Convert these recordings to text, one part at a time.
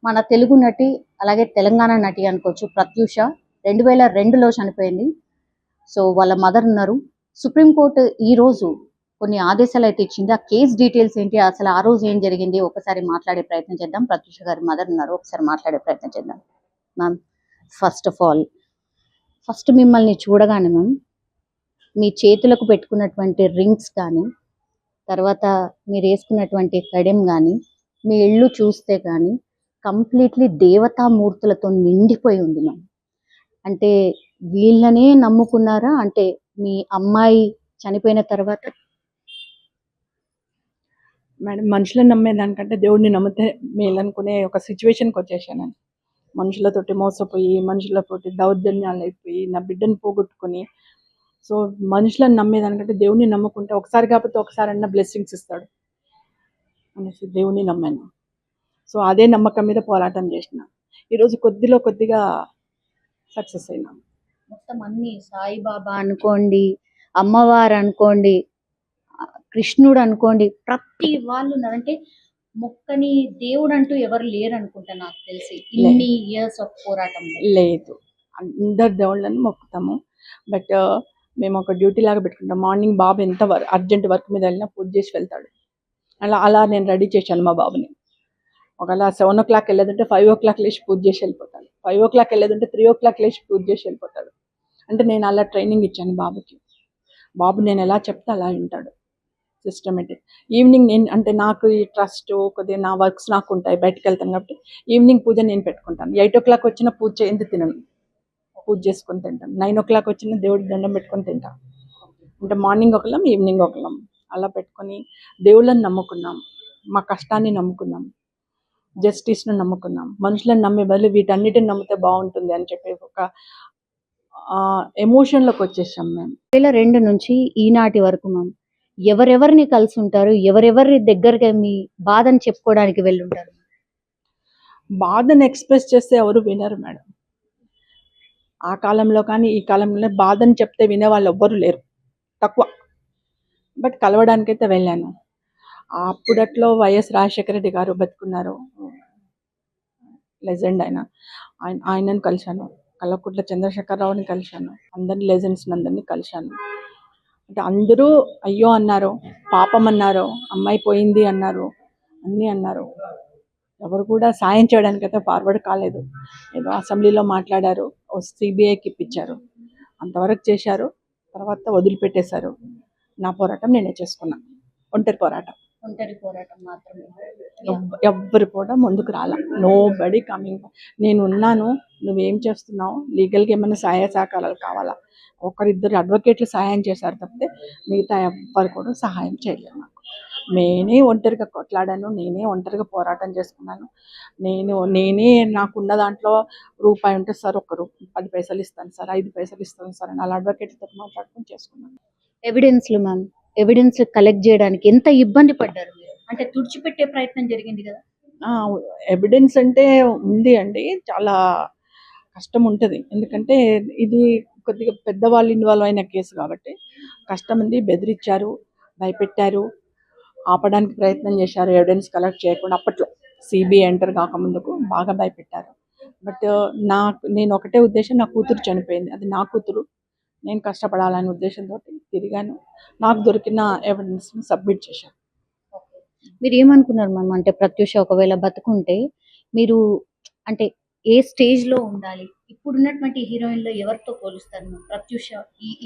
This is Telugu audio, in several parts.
మన తెలుగు నటి, అలాగే తెలంగాణ నటి అనుకోవచ్చు ప్రత్యూష. 2002లో చనిపోయింది. సో వాళ్ళ మదర్ ఉన్నారు. సుప్రీంకోర్టు ఈ రోజు కొన్ని ఆదేశాలు అయితే ఇచ్చింది. ఆ కేస్ డీటెయిల్స్ ఏంటి, అసలు ఆ రోజు ఏం జరిగింది ఒకసారి మాట్లాడే ప్రయత్నం చేద్దాం. ప్రత్యూష గారి మదర్ ఉన్నారు, ఒకసారి మాట్లాడే ప్రయత్నం చేద్దాం. మ్యామ్, ఫస్ట్ ఆఫ్ ఆల్ మిమ్మల్ని చూడగానే మ్యామ్, మీ చేతులకు పెట్టుకున్నటువంటి రింగ్స్ కానీ, తర్వాత మీరు వేసుకున్నటువంటి కడెం కానీ, మీ ఇల్లు చూస్తే కానీ కంప్లీట్లీ దేవతామూర్తులతో నిండిపోయి ఉంది మ్యామ్. అంటే వీళ్ళనే నమ్ముకున్నారా? అంటే మీ అమ్మాయి చనిపోయిన తర్వాత మేడం, మనుషులను నమ్మేదానికంటే దేవుడిని నమ్మితే మేలనుకునే ఒక సిచ్యువేషన్కి వచ్చేసాను. మనుషులతోటి మోసపోయి, మనుషులతోటి దౌర్జన్యాలు అయిపోయి, నా బిడ్డను పోగొట్టుకొని, సో మనుషులను నమ్మేదానికంటే దేవుడిని నమ్ముకుంటే ఒకసారి కాకపోతే ఒకసారన్నా బ్లెస్సింగ్స్ ఇస్తాడు అనేసి దేవుడిని నమ్మాను. సో అదే నమ్మకం మీద పోరాటం చేసిన. ఈరోజు కొద్దిగా సక్సెస్ అయినా. మొత్తం అన్ని సాయిబాబా అనుకోండి, అమ్మవారు అనుకోండి, కృష్ణుడు అనుకోండి, ప్రతి వాళ్ళు ఉన్నారంటే మొక్కని దేవుడు అంటూ ఎవరు లేరు అనుకుంటా నాకు తెలిసి ఇన్ని ఇయర్స్ ఆఫ్ పోరాటం. లేదు, అందరు దేవుళ్ళని మొక్కుతాము. బట్ మేము ఒక డ్యూటీ లాగా పెట్టుకుంటాం. మార్నింగ్ బాబు ఎంత అర్జెంట్ వర్క్ మీద వెళ్ళినా పూజ చేసి వెళ్తాడు. అలా నేను రెడీ చేశాను మా బాబుని. ఒకవేళ 7 o'clock వెళ్ళేదంటే 5 o'clock లేచి పూజ చేసి వెళ్ళిపోతాడు. 5 o'clock వెళ్ళేదంటే 3 o'clock లేచి పూజ చేసి వెళ్ళిపోతాడు. అంటే నేను అలా ట్రైనింగ్ ఇచ్చాను బాబుకి. బాబు నేను ఎలా చెప్తే అలా వింటాడు, సిస్టమేటిక్. ఈవినింగ్ నాకు ఈ ట్రస్ట్ కొద్దిగా నా వర్క్స్ నాకు ఉంటాయి, బయటకు వెళ్తాను కాబట్టి ఈవినింగ్ పూజ నేను పెట్టుకుంటాను. 8 o'clock వచ్చిన పూజ చేయింది తినను, పూజ చేసుకొని తింటాను. 9 o'clock వచ్చిన దేవుడికి దండం పెట్టుకొని తింటాను. అంటే మార్నింగ్ ఒకళ్ళం, ఈవినింగ్ ఒకళ్ళం అలా పెట్టుకొని దేవుళ్ళని నమ్ముకున్నాం, మా కష్టాన్ని నమ్ముకున్నాం, జస్టిస్ను నమ్ముకున్నాం. మనుషులను నమ్మే బదులు వీటన్నిటిని నమ్మితే బాగుంటుంది అని చెప్పి ఒక ఎమోషన్లోకి వచ్చేసాం మేము. 2002 నుంచి ఈనాటి వరకు మ్యామ్ ఎవరెవరిని కలిసి ఉంటారు, ఎవరెవరి దగ్గరకి మీ బాధని చెప్పుకోవడానికి వెళ్ళుంటారు? బాధను ఎక్స్ప్రెస్ చేస్తే ఎవరు వినరు మేడం. ఆ కాలంలో కానీ ఈ కాలంలో బాధని చెప్తే వినే వాళ్ళు ఎవ్వరు లేరు, తక్కువ. బట్ కలవడానికైతే వెళ్ళాను. అప్పుడట్లో వైఎస్ రాజశేఖర రెడ్డి గారు బతుకున్నారు, లెజెండ్ ఆయనను కలిశాను. కల్వకుంట్ల చంద్రశేఖరరావుని కలిశాను. అందరిని లెజెండ్స్ని అందరినీ కలిశాను. అంటే అందరూ అయ్యో అన్నారు, పాపం అన్నారు, అమ్మాయి పోయింది అన్నారు, అన్నీ అన్నారు. ఎవరు కూడా సాయం చేయడానికైతే ఫార్వర్డ్ కాలేదు. ఏదో అసెంబ్లీలో మాట్లాడారు, సిబిఐకి ఇప్పించారు, అంతవరకు చేశారు. తర్వాత వదిలిపెట్టేశారు. నా పోరాటం నేనే చేసుకున్నాను, ఒంటరి పోరాటం మాత్రమే. ఎవ్వరు కూడా ముందుకు రాలా, నో బడీ కమింగ్. నేను ఉన్నాను, నువ్వేం చేస్తున్నావు, లీగల్గా ఏమైనా సహాయ సహకారాలు కావాలా? ఒకరిద్దరు అడ్వకేట్లు సహాయం చేశారు తప్పితే మిగతా ఎవ్వరు కూడా సహాయం చేయలేదు నాకు. నేనే ఒంటరిగా కొట్లాడాను, నేనే ఒంటరిగా పోరాటం చేసుకున్నాను. నేనే నాకున్న దాంట్లో రూపాయి ఉంటే సార్ 10 పైసలు ఇస్తాను సార్, 5 పైసలు ఇస్తాను సార్ అని అలా అడ్వకేట్తో మాట్లాడుకుని చేసుకున్నాను. ఎవిడెన్స్లు మ్యామ్, ఎవిడెన్స్ కలెక్ట్ చేయడానికి ఎంత ఇబ్బంది పడ్డారు మీరు? అంటే తుడిచిపెట్టే ప్రయత్నం జరిగింది కదా? ఎవిడెన్స్ అంటే ఉంది అండి, చాలా కష్టం ఉంటుంది. ఎందుకంటే ఇది కొద్దిగా పెద్దవాళ్ళు ఇన్వాల్వ్ అయిన కేసు కాబట్టి కష్టం ఉంది. బెదిరించారు, భయపెట్టారు, ఆపడానికి ప్రయత్నం చేశారు ఎవిడెన్స్ కలెక్ట్ చేయకుండా. అప్పట్లో సిబిఐ ఎంటర్ కాకముందుకు బాగా భయపెట్టారు. బట్ నేను ఒకటే ఉద్దేశం, నా కూతురు చనిపోయింది, అది నా కూతురు, నేను కష్టపడాలనే ఉద్దేశంతో తిరిగాను. నాకు దొరికిన ఎవిడెన్స్ని సబ్మిట్ చేశాను. మీరు ఏమనుకున్నారు మ్యామ్? అంటే ప్రత్యూష ఒకవేళ బతుకుంటే మీరు అంటే ఏ స్టేజ్లో ఉండాలి? ఇప్పుడున్నటువంటి హీరోయిన్లో ఎవరితో పోలుస్తారు మ్యామ్ ప్రత్యూష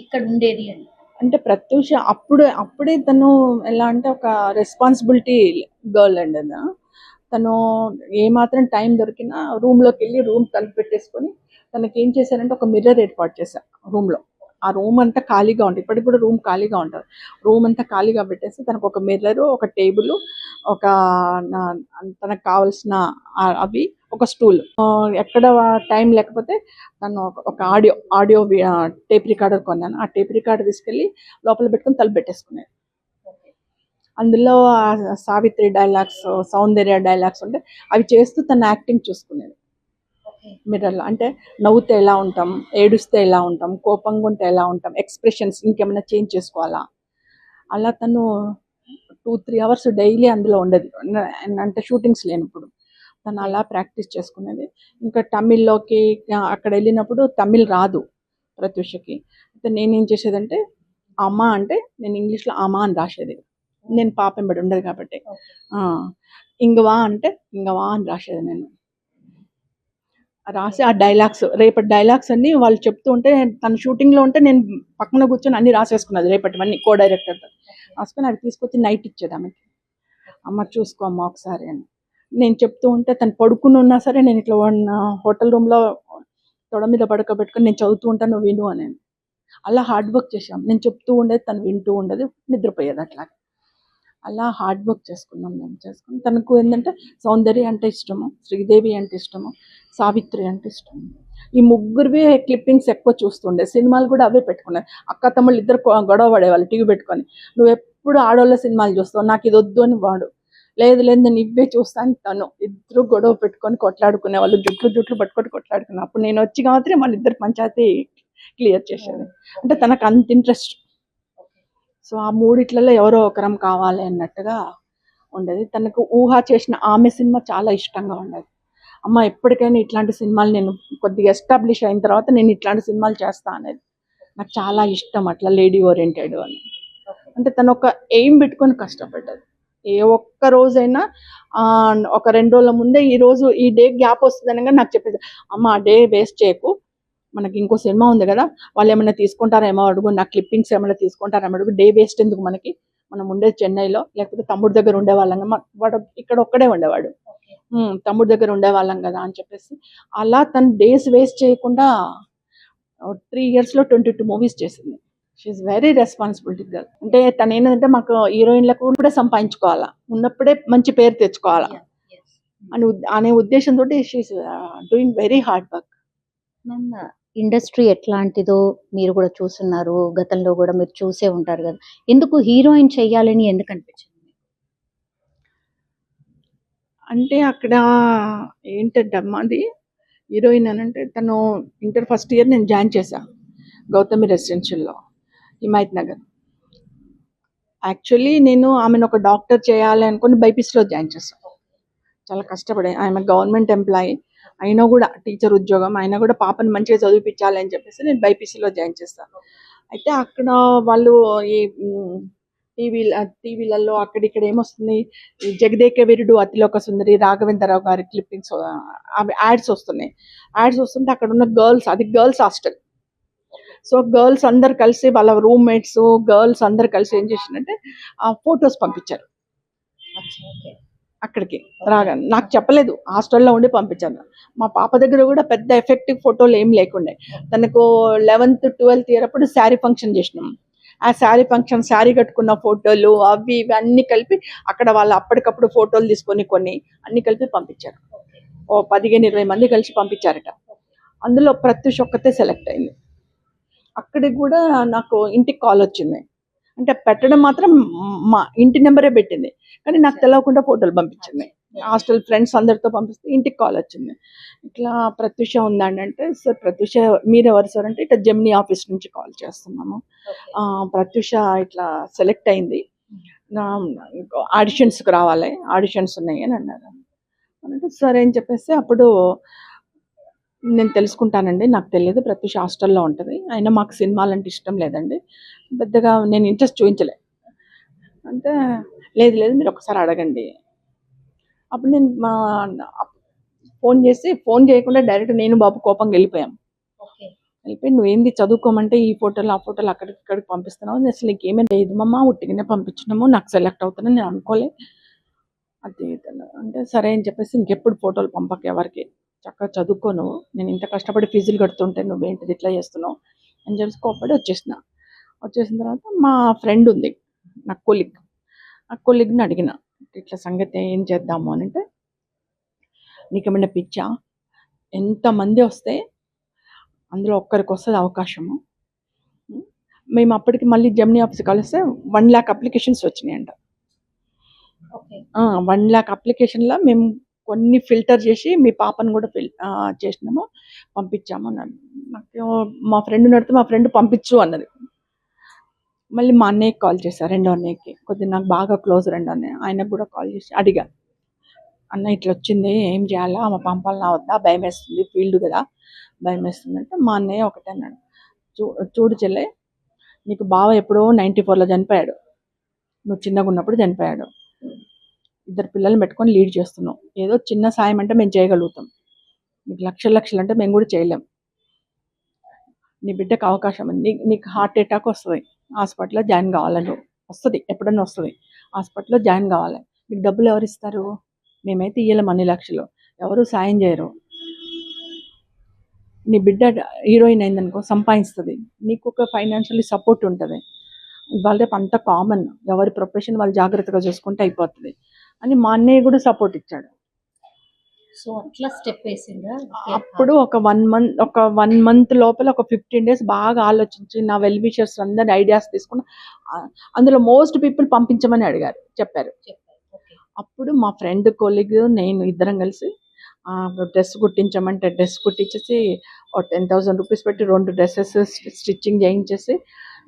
ఇక్కడ ఉండేది అని? అంటే ప్రత్యూష అప్పుడే తను ఎలా అంటే ఒక రెస్పాన్సిబిలిటీ గర్ల్ అండి. తను ఏమాత్రం టైం దొరికినా రూమ్లోకి వెళ్ళి రూమ్ తలుపు పెట్టేసుకొని తనకి ఏం చేశారంటే ఒక మిర్రర్ ఏర్పాటు చేశారు రూమ్లో. ఆ రూమ్ అంతా ఖాళీగా ఉంటుంది, ఇప్పటికి కూడా రూమ్ ఖాళీగా ఉంటుంది. రూమ్ అంతా ఖాళీగా పెట్టేసి తనకు ఒక మిర్రరు, ఒక టేబుల్, ఒక తనకు కావాల్సిన అవి, ఒక స్టూల్. ఎక్కడ టైం లేకపోతే తను ఒక ఆడియో టేప్ రికార్డర్ కొన్నాను. ఆ టేప్ రికార్డర్ తీసుకెళ్ళి లోపల పెట్టుకొని తలుపు పెట్టేసుకున్నాను. అందులో సావిత్రి డైలాగ్స్, సౌందర్య డైలాగ్స్ ఉంటే అవి చేస్తూ తన యాక్టింగ్ చూసుకునేది మిర్రర్లో. అంటే నవ్వుతే ఎలా ఉంటాం, ఏడుస్తే ఎలా ఉంటాం, కోపంగా ఉంటే ఎలా ఉంటాం, ఎక్స్ప్రెషన్స్ ఇంకేమైనా చేంజ్ చేసుకోవాలా, అలా తను 2-3 hours డైలీ అందులో ఉండేది. అంటే షూటింగ్స్ లేనప్పుడు తను అలా ప్రాక్టీస్ చేసుకునేది. ఇంకా తమిళ్‌లోకి అక్కడ వెళ్ళినప్పుడు తమిళ్ రాదు ప్రత్యూషకి. అయితే నేనేం చేసేదంటే అమ్మ అంటే నేను ఇంగ్లీష్‌లో అమ్మ అని రాసేది. నేను పాప ఎంబడి ఉండదు కాబట్టి. ఆ! ఇంగవా అంటే ఇంగవా అని రాసేది నేను. రాసి ఆ డైలాగ్స్ రేపటి డైలాగ్స్ అన్నీ వాళ్ళు చెప్తూ ఉంటే తను షూటింగ్‌లో ఉంటే నేను పక్కన కూర్చొని అన్నీ రాసేసుకున్నది రేపటివన్నీ కో డైరెక్టర్‌తో. రాసుకొని అది తీసుకొచ్చి నైట్ ఇచ్చేది ఆమెకి. అమ్మ చూసుకో అమ్మ ఒకసారి అని. నేను చెప్తూ ఉంటే తను పడుకుని ఉన్నా సరే నేను ఇట్లా హోటల్ రూమ్‌లో తొడ మీద పడుకోబెట్టుకొని నేను చదువుతూ ఉంటాను నువ్వు విను అనేది. అలా హార్డ్ వర్క్ చేశాం. నేను చెప్తూ ఉండేది తను వింటూ ఉండేది, నిద్రపోయేది అట్లాగా. అలా హార్డ్ వర్క్ చేసుకున్నాం మేము. చేసుకొని తనకు ఏంటంటే సౌందర్య అంటే ఇష్టము, శ్రీదేవి అంటే ఇష్టము, సావిత్రి అంటే ఇష్టం. ఈ ముగ్గురివే క్లిప్పింగ్స్ ఎక్కువ చూస్తుండే. సినిమాలు కూడా అవే పెట్టుకున్నారు. అక్క తమ్ముళ్ళు ఇద్దరు గొడవ పడేవాళ్ళు టీవీ పెట్టుకొని. నువ్వెప్పుడు ఆడోళ్ళ సినిమాలు చూస్తావు, నాకు ఇది వద్దు అని వాడు. లేదు లేదు నేను ఇవే చూస్తాను తను. ఇద్దరు గొడవ పెట్టుకొని కొట్లాడుకునేవాళ్ళు, జుట్లు పట్టుకొని కొట్లాడుకున్నా. అప్పుడు నేను వచ్చి మాత్రం వాళ్ళిద్దరు పంచాయతీ క్లియర్ చేసేది. అంటే తనకు అంత ఇంట్రెస్ట్. సో ఆ మూడిట్లలో ఎవరో ఒకరం కావాలి అన్నట్టుగా ఉండేది. తనకు ఊహ చేసిన ఆమె సినిమా చాలా ఇష్టంగా ఉండేది. అమ్మ ఎప్పటికైనా ఇట్లాంటి సినిమాలు నేను కొద్దిగా ఎస్టాబ్లిష్ అయిన తర్వాత నేను ఇట్లాంటి సినిమాలు చేస్తా అనేది నాకు చాలా ఇష్టం. అట్లా లేడీ ఓరియంటెడ్ అని అంటే తను ఒక ఎయిమ్ పెట్టుకొని కష్టపడ్డది. ఏ ఒక్క రోజైనా ఒక 2 రోజుల ముందే ఈ డే గ్యాప్ వస్తుంది అనగా నాకు చెప్పేది, అమ్మ ఆ డే వేస్ట్ చేయకు, మనకి ఇంకో సినిమా ఉంది కదా, వాళ్ళు ఏమైనా తీసుకుంటారేమో అడుగు, నా క్లిప్పింగ్స్ ఏమైనా తీసుకుంటారేమో అడుగు, డే వేస్ట్ ఎందుకు మనకి, మనం ఉండేది చెన్నైలో, లేకపోతే తమ్ముడి దగ్గర ఉండేవాళ్ళం కదా, వాడు ఇక్కడ ఒక్కడే ఉండేవాడు, తమ్ముడి దగ్గర ఉండేవాళ్ళం కదా అని చెప్పేసి అలా తను డేస్ వేస్ట్ చేయకుండా 3 yearsలో 22 మూవీస్ చేసింది. She's very responsibility girl. అంటే తను ఏంటంటే మాకు హీరోయిన్లకు కూడా సంపాదించుకోవాలా, ఉన్నప్పుడే మంచి పేరు తెచ్చుకోవాలా అనే ఉద్దేశంతో she's doing very hard work. Industry ఎట్లాంటిదో మీరు కూడా చూస్తున్నారు, గతంలో కూడా మీరు చూసే ఉంటారు కదా, ఎందుకు హీరోయిన్ చెయ్యాలని ఎందుకు అనిపించింది? అంటే అక్కడ ఏంటంటే అమ్మాది హీరోయిన్ అని అంటే తను ఇంటర్ ఫస్ట్ ఇయర్ నేను జాయిన్ చేశాను గౌతమి రెసిడెన్షియల్లో హిమాయత్ నగర్. యాక్చువల్లీ నేను ఆమెను ఒక డాక్టర్ చేయాలి అనుకుని బైపీసీలో జాయిన్ చేశాను. చాలా కష్టపడే, ఆమె గవర్నమెంట్ ఎంప్లాయీ అయినా కూడా, టీచర్ ఉద్యోగం అయినా కూడా పాపని మంచిగా చదివించాలి అని చెప్పేసి నేను బైపీసీలో జాయిన్ చేస్తాను. అయితే అక్కడ వాళ్ళు ఈ టీవీలలో అక్కడిక్కడ ఏమొస్తుంది, జగదేక వీరుడు అతిలోక సుందరి రాఘవేంద్రరావు గారి క్లిప్పింగ్స్ అవి యాడ్స్ వస్తున్నాయి. యాడ్స్ వస్తుంటే అక్కడ ఉన్న గర్ల్స్, అది గర్ల్స్ హాస్టల్. సో గర్ల్స్ అందరు కలిసి వాళ్ళ రూమ్మేట్స్ గర్ల్స్ అందరు కలిసి ఏం చేసిందంటే ఆ ఫొటోస్ పంపించారు అక్కడికి రాగా. నాకు చెప్పలేదు, హాస్టల్లో ఉండి పంపించాను. మా పాప దగ్గర కూడా పెద్ద ఎఫెక్టివ్ ఫోటోలు ఏం లేకుండే. తనకు 11th 12th ఇయర్ అప్పుడు శారీ ఫంక్షన్ చేసినాం. ఆ శారీ ఫంక్షన్, శారీ కట్టుకున్న ఫోటోలు అవి ఇవి అన్నీ కలిపి అక్కడ వాళ్ళు అప్పటికప్పుడు ఫోటోలు తీసుకొని కొన్ని అన్ని కలిపి పంపించారు. 15-20 మంది కలిసి పంపించారట. అందులో ప్రత్యూష్ ఒక్కతే సెలెక్ట్ అయింది. అక్కడికి కూడా నాకు ఇంటికి కాల్ వచ్చింది. అంటే పెట్టడం మాత్రం మా ఇంటి నెంబరే పెట్టింది, కానీ నాకు తెలియకుండా ఫోటోలు పంపించింది. హాస్టల్ ఫ్రెండ్స్ అందరితో పంపిస్తే ఇంటికి కాల్ వచ్చింది, ఇట్లా ప్రత్యూష ఉందండి అంటే, సార్ ప్రత్యూష మీరెవరు సార్ అంటే, ఇట్లా జెమినీ ఆఫీస్ నుంచి కాల్ చేస్తున్నాము, ప్రత్యూష ఇట్లా సెలెక్ట్ అయింది, ఆడిషన్స్కి రావాలి, ఆడిషన్స్ ఉన్నాయి అని అన్నారు. అంటే సరే అని చెప్పేసి అప్పుడు నేను తెలుసుకుంటానండి, నాకు తెలియదు, ప్రత్యూష హాస్టల్లో ఉంటుంది, అయినా మాకు సినిమాలు అంటే ఇష్టం లేదండి, పెద్దగా నేను ఇంట్రెస్ట్ చూపించలే అంటే, లేదు లేదు మీరు ఒకసారి అడగండి. అప్పుడు నేను ఫోన్ చేయకుండా డైరెక్ట్ నేను బాబు కోపంగా వెళ్ళిపోయాం. వెళ్ళిపోయి నువ్వేంది చదువుకోమంటే ఈ ఫోటోలు ఆ ఫోటోలు అక్కడికి ఇక్కడికి పంపిస్తున్నావు, అసలు నీకు ఏమీ లేదు మమ్మ, ఉట్టిగానే పంపించినాము, నాకు సెలెక్ట్ అవుతానని నేను అనుకోలే అది అంటే సరే అని చెప్పేసి ఇంకెప్పుడు ఫోటోలు పంపక ఎవరికి, చక్కగా చదువుకోను, నేను ఇంత కష్టపడి ఫీజులు కడుతుంటే నువ్వేంటిది ఇట్లా చేస్తున్నావు అని చెప్పి కోపడి వచ్చేసిన తర్వాత మా ఫ్రెండ్ ఉంది, నా కొలిగ్ని అడిగిన, ఇట్లా సంగతి ఏం చేద్దాము అని అంటే, నీకేమైనా పిచ్చా, ఎంతమంది వస్తే అందులో ఒక్కరికి వస్తుంది అవకాశము, మేము అప్పటికి మళ్ళీ జెమినీ ఆఫీస్ కలిస్తే 1 lakh అప్లికేషన్స్ వచ్చినాయంట. 1 lakh అప్లికేషన్లో మేము కొన్ని ఫిల్టర్ చేసి మీ పాపను కూడా చేసినాము, పంపించాము అన్నాను. నాకు మా ఫ్రెండ్ నడితే మా ఫ్రెండ్ పంపించు అన్నది. మళ్ళీ మా అన్నయ్యకి కాల్ చేశాను, రెండో అన్నయ్యకి, కొద్దిగా నాకు బాగా క్లోజ్ రెండో అన్నయ్య, ఆయనకు కూడా కాల్ చేసి అడిగా, అన్న ఇట్లా వచ్చింది, ఏం చేయాలా, మా పంపాలనా వద్దా, భయం వేస్తుంది, ఫీల్డ్ కదా భయం వేస్తుంది అంటే మా అన్నయ్య ఒకటే అన్నాడు, చూడు చెల్లె, నీకు బావ ఎప్పుడో 94లో చనిపోయాడు, నువ్వు చిన్నగా ఉన్నప్పుడు చనిపోయాడు, 2 పిల్లల్ని పెట్టుకొని లీడ్ చేస్తున్నావు, ఏదో చిన్న సాయం అంటే మేము చేయగలుగుతాం, నీకు లక్షలు అంటే మేము కూడా చేయలేం, నీ బిడ్డకు అవకాశం ఉంది, నీకు హార్ట్ అటాక్ వస్తుంది, హాస్పిటల్లో జాయిన్ కావాలని వస్తుంది, ఎప్పుడన్నా వస్తుంది, హాస్పిటల్లో జాయిన్ కావాలి, నీకు డబ్బులు ఎవరు ఇస్తారు, మేమైతే ఇయ్యలేం అన్ని లక్షలు, ఎవరు సాయం చేయరు, నీ బిడ్డ హీరోయిన్ అయిందనుకో సంపాదిస్తుంది, నీకు ఒక ఫైనాన్షియల్లీ సపోర్ట్ ఉంటుంది, ఇవాళ రేపు అంత కామన్, ఎవరి ప్రొఫెషన్ వాళ్ళు జాగ్రత్తగా చూసుకుంటే అయిపోతుంది అని మా అన్నయ్య కూడా సపోర్ట్ ఇచ్చాడు. సో అట్లా స్టెప్ వేసిండ్రా? అప్పుడు ఒక 1 మంత్ లోపల ఒక 15 days బాగా ఆలోచించి నా వెల్ విషర్స్ అందరి ఐడియాస్ తీసుకుని అందులో మోస్ట్ పీపుల్ పంపించమని చెప్పారు. అప్పుడు మా ఫ్రెండ్ కొలీగ్ నేను ఇద్దరం కలిసి డ్రెస్ కుట్టించమంటే డ్రెస్ కుట్టించేసి 10,000 రూపీస్ పెట్టి 2 డ్రెస్సెస్ స్టిచ్చింగ్ చేయించేసి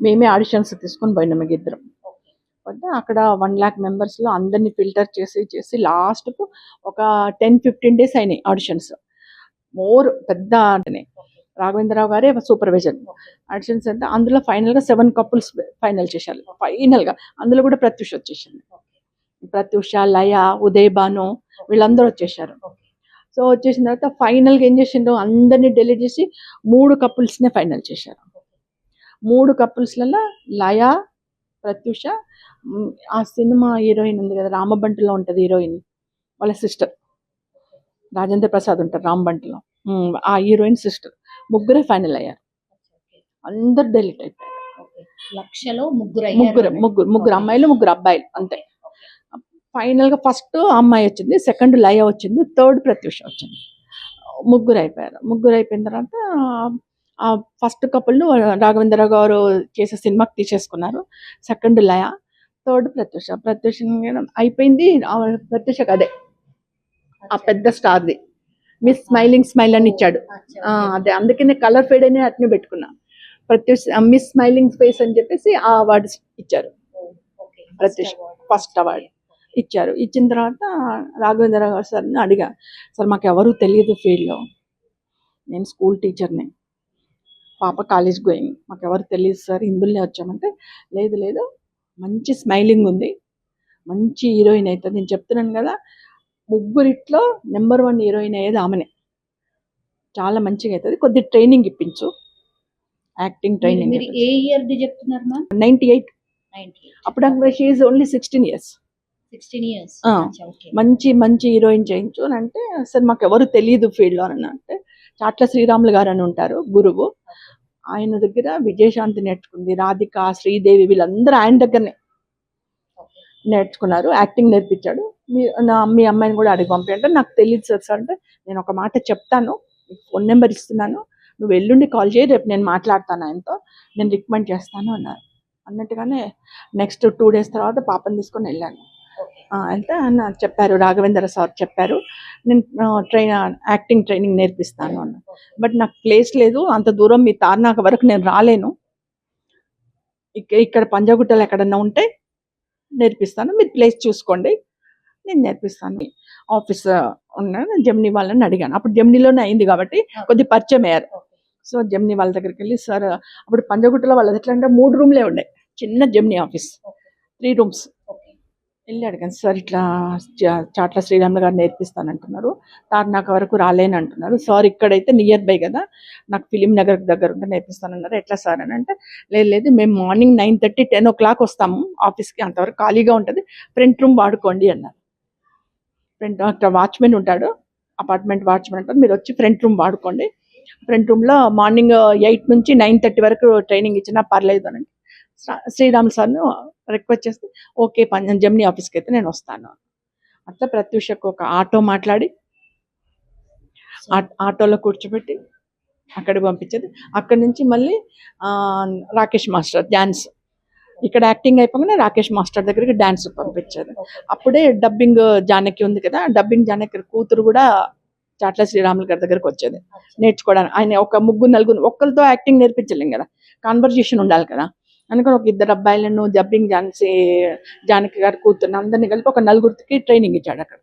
మేమే ఆడిషన్స్ తీసుకొని పోయినాం ఇద్దరం. అక్కడ 1 lakh మెంబర్స్లో అందరినీ ఫిల్టర్ చేసి లాస్ట్కు ఒక 10-15 days అయినాయి ఆడిషన్స్. పెద్ద అంటేనే రాఘవేంద్రరావు గారే సూపర్వైజర్ ఆడిషన్స్ అంటే అందులో ఫైనల్గా 7 couples ఫైనల్ చేశారు. ఫైనల్గా అందులో కూడా ప్రత్యూష వచ్చేసింది. ప్రత్యూష, లయ, ఉదయ్ భాను వీళ్ళందరూ వచ్చేసారు. సో వచ్చేసిన తర్వాత ఫైనల్గా ఏం చేసిండ్రు, అందరినీ డెలీట్ చేసి 3 couples ఫైనల్ చేశారు. 3 couples-లలో లయ, ప్రత్యూష, ఆ సినిమా హీరోయిన్ ఉంది కదా రామబంటిలో ఉంటుంది హీరోయిన్, వాళ్ళ సిస్టర్ రాజేంద్ర ప్రసాద్ ఉంటారు రామబంటిలో, ఆ హీరోయిన్ సిస్టర్, ముగ్గురే ఫైనల్ అయ్యారు. అందరు డెలీట్ అయిపోయారు. లక్షలో ముగ్గురు అమ్మాయిలు 3 అబ్బాయిలు అంతే. ఫైనల్గా ఫస్ట్ అమ్మాయి వచ్చింది, సెకండ్ లయ వచ్చింది, థర్డ్ ప్రత్యూష వచ్చింది. ముగ్గురు అయిపోయిన తర్వాత ఆ ఫస్ట్ కపుల్ను రాఘవేంద్రరావు గారు చేసే సినిమాకి తీసేసుకున్నారు. సెకండ్ లయ, థర్డ్ ప్రత్యూష అయిపోయింది. ప్రత్యూషకు అదే ఆ పెద్ద స్టార్ది మిస్ స్మైల్ అని ఇచ్చాడు. అదే అందుకనే కలర్ ఫేడ్ అని అట్నే పెట్టుకున్నా, ప్రత్యూష మిస్ స్మైలింగ్ ఫేస్ అని చెప్పేసి ఆ అవార్డు ఇచ్చారు. ప్రత్యూష ఫస్ట్ అవార్డు ఇచ్చారు. ఇచ్చిన తర్వాత రాఘవేంద్రరావు గారు సార్ని అడిగా, సార్ మాకు ఎవరు తెలియదు ఫీల్డ్లో, నేను స్కూల్ టీచర్ని, పాప కాలేజ్ గోయింగ్, మాకు ఎవరు తెలియదు సార్, ఇందులోనే వచ్చామంటే లేదు మంచి స్మైలింగ్ ఉంది, మంచి హీరోయిన్ అవుతుంది, నేను చెప్తున్నాను కదా ముగ్గురిట్లో నెంబర్ 1 హీరోయిన్ అయ్యేది ఆమెనే, చాలా మంచిగా అవుతుంది, కొద్ది ట్రైనింగ్ ఇప్పించు, యాక్టింగ్ ట్రైనింగ్. ఏ ఇయర్ చెప్తున్నారు మ్యామ్? 98. అప్పుడు షీ ఈజ్ ఓన్లీ 16 years. మంచి హీరోయిన్ చేయించు అని అంటే, సార్ మాకు ఎవరు తెలియదు ఫీల్డ్లో అని అంటే, చాట్ల శ్రీరాములు గారు అని ఉంటారు గురువు, ఆయన దగ్గర విజయశాంతి నేర్చుకుంది, రాధిక, శ్రీదేవి వీళ్ళందరూ ఆయన దగ్గరనే నేర్చుకున్నారు, యాక్టింగ్ నేర్పించాడు. మీ అమ్మాయిని కూడా అడిగి పంపించంటే, నాకు తెలియదు సార్ అంటే, నేను ఒక మాట చెప్తాను, ఫోన్ నెంబర్ ఇస్తున్నాను, నువ్వు ఎల్లుండి కాల్ చేయి, రేపు నేను మాట్లాడతాను ఆయనతో, నేను రికమెండ్ చేస్తాను అన్నారు. అన్నట్టుగానే నెక్స్ట్ 2 days తర్వాత పాపని తీసుకొని వెళ్ళాను. అయితే చెప్పారు, రాఘవేంద్ర సార్ చెప్పారు, నేను యాక్టింగ్ ట్రైనింగ్ నేర్పిస్తాను అన్న. బట్ నాకు ప్లేస్ లేదు, అంత దూరం మీ తార్నాక వరకు నేను రాలేను, ఇక్కడ పంజాగుట్టలో ఎక్కడన్నా ఉంటే నేర్పిస్తాను, మీరు ప్లేస్ చూసుకోండి, నేను నేర్పిస్తాను. ఆఫీస్ ఉన్నాను, జెమినీ వాళ్ళని అడిగాను, అప్పుడు జెమినీలోనే అయింది కాబట్టి కొద్ది పరిచయం అయ్యారు. సో జెమినీ వాళ్ళ దగ్గరికి వెళ్ళి, సార్ అప్పుడు పంజాగుట్టలో వాళ్ళది ఎట్లా అంటే 3 rooms ఉండే, చిన్న జెమినీ ఆఫీస్, 3 rooms వెళ్ళి అడిగాను, సార్ ఇట్లా చాట్ల శ్రీరాములు గారు నేర్పిస్తానంటున్నారు, తార్నాక వరకు రాలేని అంటున్నారు, సార్ ఇక్కడైతే నియర్ బై కదా, నాకు ఫిలిం నగర్ దగ్గర ఉంటే నేర్పిస్తానన్నారు, ఎట్లా సార్ అని అంటే, లేదు మేము మార్నింగ్ 9:30, 10 o'clock వస్తాము ఆఫీస్కి, అంతవరకు ఖాళీగా ఉంటుంది, ఫ్రంట్ రూమ్ వాడుకోండి అన్నారు. అక్కడ వాచ్మెన్ ఉంటాడు, అపార్ట్మెంట్ వాచ్మెన్ ఉంటాడు, మీరు వచ్చి ఫ్రంట్ రూమ్ వాడుకోండి, ఫ్రంట్ రూమ్లో మార్నింగ్ 8 నుంచి 9:30 వరకు ట్రైనింగ్ ఇచ్చినా పర్లేదు అని శ్రీరాములు సార్ను రిక్వెస్ట్ చేస్తే, ఓకే జెమినీ ఆఫీస్కి అయితే నేను వస్తాను. అట్లా ప్రత్యూషకు ఒక ఆటో మాట్లాడి ఆటోలో కూర్చోబెట్టి అక్కడికి పంపించేది. అక్కడి నుంచి మళ్ళీ రాకేష్ మాస్టర్ డ్యాన్స్, ఇక్కడ యాక్టింగ్ అయిపోగానే రాకేష్ మాస్టర్ దగ్గరికి డ్యాన్స్ పంపించేది. అప్పుడే డబ్బింగ్ జానకి ఉంది కదా, డబ్బింగ్ జానకి కూతురు కూడా చాట్ల శ్రీరాములు గారి దగ్గరకు వచ్చేది నేర్చుకోవడానికి. ఆయన ఒక 3-4 ఒక్కరితో యాక్టింగ్ నేర్పించలేం కదా, కాన్వర్జేషన్ ఉండాలి కదా, అందుకని ఒక 2 అబ్బాయిలను డబ్బింగ్ జానకి గారి కూతురు అందరినీ కలిపి ఒక 4 ట్రైనింగ్ ఇచ్చాడు అక్కడ.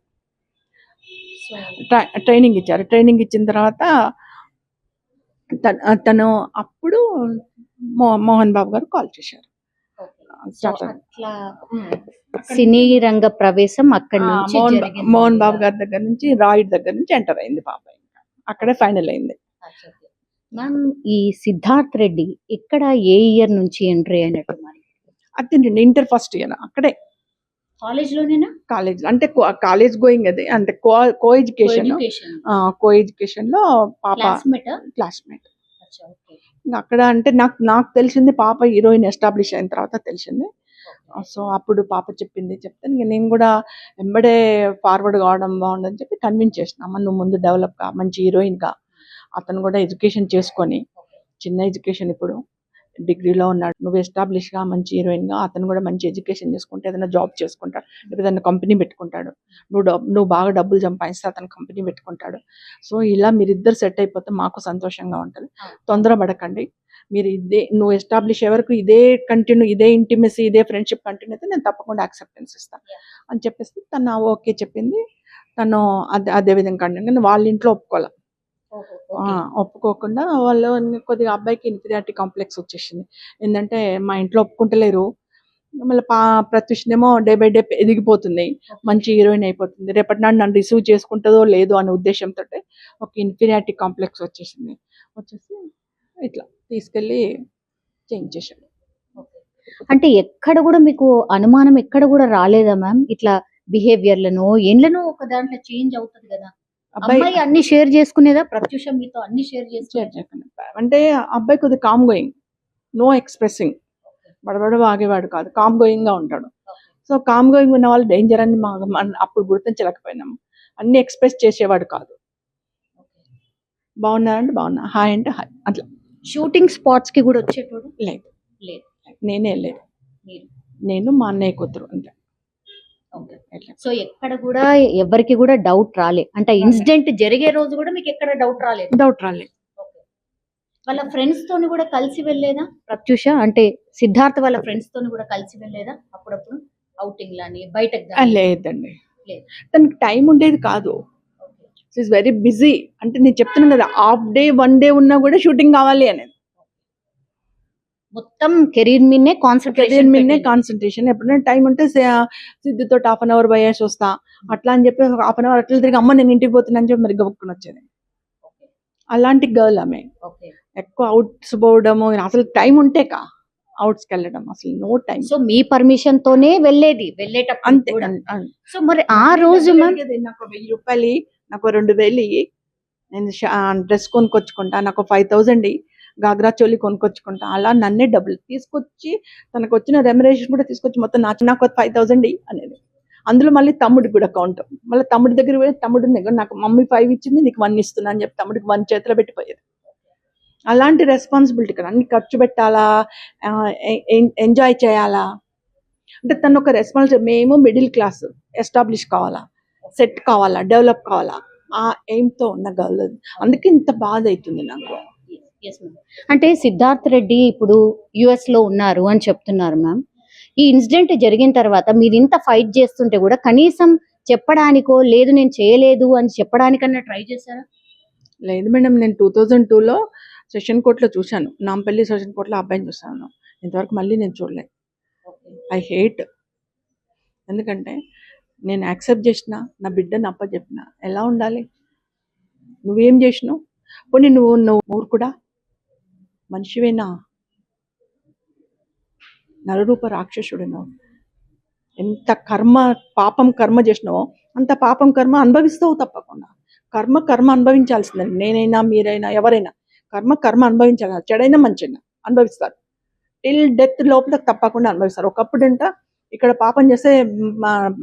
ట్రైనింగ్ ఇచ్చారు. ట్రైనింగ్ ఇచ్చిన తర్వాత తను అప్పుడు మోహన్ బాబు గారు కాల్ చేశారు. అట్లా సినీ రంగ ప్రవేశం అక్కడి నుంచి మోహన్ బాబు గారి దగ్గర నుంచి, రాయుడు దగ్గర నుంచి ఎంటర్ అయింది పాప. అక్కడే ఫైనల్ అయింది. మ్యామ్, ఈ సిద్ధార్థ్ రెడ్డి ఇక్కడ ఏ ఇయర్ నుంచి ఎంట్రీ అయినట్టు మరి? అదేంటండి, ఇంటర్ ఫస్ట్ ఇయర్ అక్కడే కాలేజ్ లోనేనా? కాలేజ్ అంటే కాలేజ్ గోయింగ్ అది, అంటే కో ఎడ్యుకేషన్ లో పాప క్లాస్మేట్. అక్కడ అంటే నాకు తెలిసింది పాప హీరోయిన్ ఎస్టాబ్లిష్ అయిన తర్వాత తెలిసింది. సో అప్పుడు పాప చెప్తే నేను కూడా వెంబడే ఫార్వర్డ్ కావడం బాగుందని చెప్పి కన్విన్స్ చేసిన. అమ్మ నువ్వు ముందు డెవలప్ గా, మంచి హీరోయిన్ గా, అతను కూడా ఎడ్యుకేషన్ చేసుకొని, చిన్న ఎడ్యుకేషన్ ఇప్పుడు డిగ్రీలో ఉన్నాడు, నువ్వు ఎస్టాబ్లిష్ గా మంచి హీరోయిన్ గా, అతను కూడా మంచి ఎడ్యుకేషన్ చేసుకుంటే ఏదైనా జాబ్ చేసుకుంటాడు, లేకపోతే ఏదైనా కంపెనీ పెట్టుకుంటాడు, నువ్వు బాగా డబ్బులు సంపాదిస్తే అతను కంపెనీ పెట్టుకుంటాడు. సో ఇలా మీరిద్దరు సెట్ అయిపోతే మాకు సంతోషంగా ఉంటుంది. తొందరపడకండి, మీరు నువ్వు ఎస్టాబ్లిష్ వరకు ఇదే కంటిన్యూ, ఇదే ఇంటిమసీ, ఇదే ఫ్రెండ్షిప్ కంటిన్యూ అయితే నేను తప్పకుండా యాక్సెప్టెన్స్ ఇస్తాను అని చెప్పేసి తను ఓకే చెప్పింది. తను అదే విధంగా కంటిన్యూ. వాళ్ళ ఇంట్లో ఒప్పుకోకుండా వాళ్ళు కొద్దిగా అబ్బాయికి ఇన్ఫీరియారిటీ కాంప్లెక్స్ వచ్చేసింది. ఏంటంటే మా ఇంట్లో ఒప్పుకుంటలేరు, మళ్ళీ ప్రత్యూషనేమో డే బై డే ఎదిగిపోతుంది, మంచి హీరోయిన్ అయిపోతుంది, రేపటి నాడు నన్ను రిసీవ్ చేసుకుంటుందో లేదో అనే ఉద్దేశంతో ఒక ఇన్ఫీరియారిటీ కాంప్లెక్స్ వచ్చేసి ఇట్లా తీసుకెళ్ళి చేంజ్ చేశాడు. అంటే ఎక్కడ కూడా మీకు అనుమానం ఎక్కడ కూడా రాలేదా మ్యామ్? ఇట్లా బిహేవియర్లను ఏండ్లను ఒక దాంట్లో చేంజ్ అవుతుంది కదా, అబ్బాయి అన్ని షేర్ చేసుకునేదా? ప్రత్యూష మీతో అన్ని షేర్ చేసుకునేదా? అంటే అబ్బాయి కొద్దిగా కామ్ గోయింగ్, నో ఎక్స్ప్రెసింగ్, బడబడ వాగేవాడు కాదు, కామ్ గోయింగ్ గా ఉంటాడు. సో కామ్ గోయింగ్ ఉన్న వాళ్ళు డేంజర్ అని అప్పుడు గుర్తించలేకపోయినాము. అన్ని ఎక్స్ప్రెస్ చేసేవాడు కాదు. బాగున్నారంటే బాగున్నా, హాయ్ అంటే హాయ్, అట్లా. షూటింగ్ స్పాట్స్ కి కూడా వచ్చేటోడు? లేదు, నేనే లేదు, నేను మా అన్నయ్య కూతురు అంతే. సో ఎక్కడ కూడా ఎవరికి కూడా డౌట్ రాలే, అంటే ఇన్సిడెంట్ జరిగే రోజు కూడా మీకు ఎక్కడ డౌట్ రాలేదు? వాళ్ళ ఫ్రెండ్స్ తోని కూడా కలిసి వెళ్ళేదా ప్రత్యూష? అంటే సిద్ధార్థ్ వాళ్ళ ఫ్రెండ్స్ తోని కూడా కలిసి వెళ్ళేదా అప్పుడప్పుడు అవుటింగ్ లాని, బయటకు? లేదండి, తనకి టైం ఉండేది కాదు. Is very busy. అంటే నేను చెప్తున్నాను కదా, హాఫ్ డే 1 డే ఉన్నా కూడా షూటింగ్ కావాలి అనేది. మొత్తం కెరీర్ మీదనే కాన్సన్ట్రేషన్. ఎప్పుడైనా టైం ఉంటే సిద్ధుతో ½ an hour పోయేసి వస్తా, అట్లా అని చెప్పి ½ an hour అట్లా తిరిగి అమ్మ నేను ఇంటికి పోతున్నా అని చెప్పి మరి గబుక్కుని వచ్చేది. అలాంటి గర్ల్ ఆమె. ఎక్కువ అవుట్స్ పోవడము, అసలు టైం ఉంటే అవుట్స్కి వెళ్ళడం అసలు నో టైం. సో మీ పర్మిషన్ తోనే వెళ్ళేటప్పుడు అంతే. సో మరి ఆ రోజు నాకు 1000 రూపాయలు, నాకు 2000 నేను డ్రెస్ కొనుక్కొచ్చుకుంటా, నాకు 5000 గాగ్రా చోలి కొనుక్కొచ్చుకుంటా, అలా నన్నే డబ్బులు తీసుకొచ్చి తనకు వచ్చిన రెమ్యునరేషన్ కూడా తీసుకొచ్చి మొత్తం నాకు 5000 అనేది. అందులో మళ్ళీ తమ్ముడికి కూడా అకౌంట్, మళ్ళీ తమ్ముడి దగ్గర పోయి తమ్ముడు నాకు మమ్మీ 5 ఇచ్చింది, నీకు 1 ఇస్తున్నా అని చెప్పి తమ్ముడికి 1 చేతిలో పెట్టిపోయేది. అలాంటి రెస్పాన్సిబిలిటీ కదా, అన్ని ఖర్చు పెట్టాలా, ఎంజాయ్ చేయాలా, అంటే తను ఒక రెస్పాన్సిబిలిటీ. మేము మిడిల్ క్లాస్, ఎస్టాబ్లిష్ కావాలా, సెట్ కావాలా, డెవలప్ కావాలా, ఆ ఎయిమ్తో ఉన్న గర్ల్. అందుకే ఇంత బాధ అవుతుంది నాకు. అంటే సిద్ధార్థ్ రెడ్డి ఇప్పుడు యుఎస్ లో ఉన్నారు అని చెప్తున్నారు మ్యామ్. ఈ ఇన్సిడెంట్ జరిగిన తర్వాత మీరు ఇంత ఫైట్ చేస్తుంటే కూడా కనీసం చెప్పడానికో, లేదు నేను చేయలేదు అని చెప్పడానికన్నా ట్రై చేశారా? లేదు మేడం, నేను 2002లో సెషన్ కోర్టులో చూశాను, నాంపల్లి సెషన్ కోర్టులో అబ్బాయిని చూశాను. ఇంతవరకు మళ్ళీ నేను చూడలేదు. I hate. ఎందుకంటే నేను యాక్సెప్ట్ చేసిన, నా బిడ్డను అప్పచెప్పిన, ఎలా ఉండాలి? నువ్వేం చేసినావు? పోనీ నువ్వు మూర్ఖుడా, మనిషివేనా, నరరూప రాక్షసుడినో, ఎంత పాపం కర్మ చేసినావో అంత పాపం కర్మ అనుభవిస్తావు తప్పకుండా. కర్మ అనుభవించాల్సిందే. నేనైనా మీరైనా ఎవరైనా కర్మ అనుభవించాలి. చెడైనా మంచిగా అనుభవిస్తారు, టిల్ డెత్ లోపల తప్పకుండా అనుభవిస్తారు. ఒకప్పుడు ఇక్కడ పాపం చేస్తే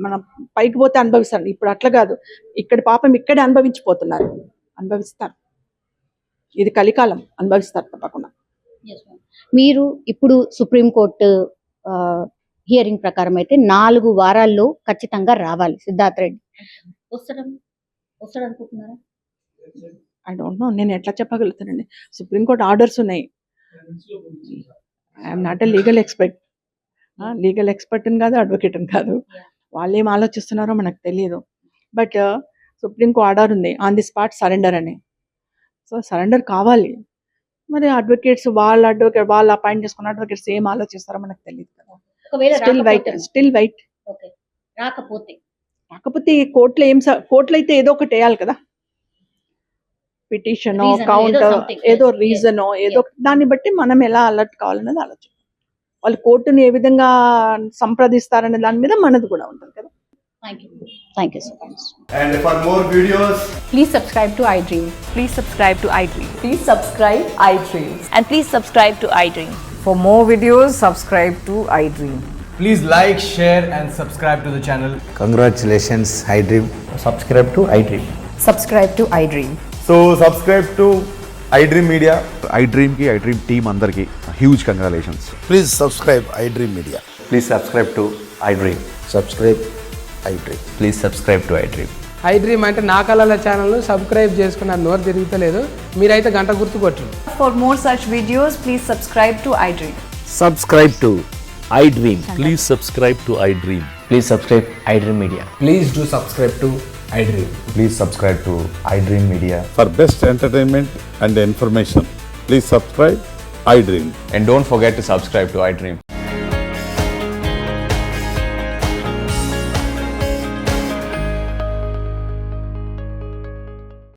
మన పైకి పోతే అనుభవిస్తారు, ఇప్పుడు అట్లా కాదు, ఇక్కడ పాపం ఇక్కడే అనుభవిస్తారు. ఇది కలికాలం, అనుభవిస్తారు తప్పకుండా. మీరు ఇప్పుడు సుప్రీంకోర్టు హియరింగ్ ప్రకారం అయితే 4 వారాల్లో ఖచ్చితంగా రావాలి సిద్ధార్థ్ రెడ్డి. వస్తాడు అనుకుంటున్నారా? ఐ డోంట్ నో, నేను ఎట్లా చెప్పగలుగుతానండి. సుప్రీంకోర్టు ఆర్డర్స్ ఉన్నాయి. I'm not a legal expert కాదు, అడ్వకేట్ కాదు. వాళ్ళు ఏం ఆలోచిస్తున్నారో మనకు తెలియదు. బట్ సుప్రీంకు ఆర్డర్ ఉంది ఆన్ ది స్పాట్ సరెండర్ అని. సో సరెండర్ కావాలి. మరి అడ్వకేట్స్ వాళ్ళు అపాయింట్ చేసుకున్న అడ్వకేట్స్ ఏం ఆలోచిస్తారో మనకు తెలియదు కదా. ఒకవేళ స్టిల్ వైట్. ఓకే, రాకపోతే కాకపోతే కోర్టులో అయితే ఏదో ఒకటి వేయాలి కదా, పిటిషన్ Reason, కౌంటర్, ఏదో something. ఏదో Yes, రీజన్, yes, ఏదో దాన్ని బట్టి మనం ఎలా అలర్ట్ కావాలన్నది ఆలోచన. వాళ్ళు కోర్టుని ఏ విధంగా సంప్రదిస్తారనే దాని మీద మనది కూడా ఉంటుంది కదా. Thank you so much. And for more videos, Please subscribe to iDream. Please subscribe to iDream. Please subscribe iDream. And please subscribe to iDream. For more videos, subscribe to iDream. Please like, share and subscribe to the channel. Congratulations, iDream. subscribe to iDream. Subscribe to iDream. so subscribe to iDream Media. iDream team అందరికి huge congratulations. Please subscribe iDream Media. Please subscribe to iDream. Subscribe iDream. Please subscribe to iDream. iDream అంటే నా కళల ఛానల్ను సబ్స్క్రైబ్ చేసుకున్న నోరు తిరుగుతలేదు, మీరైతే గంట గుర్తు కొట్టండి. For more such videos, please subscribe to iDream. Subscribe to iDream. Please subscribe to iDream. Please subscribe iDream Media. Please do subscribe to iDream. Please subscribe to iDream Media. For best entertainment and information, please subscribe iDream. And don't forget to subscribe to iDream.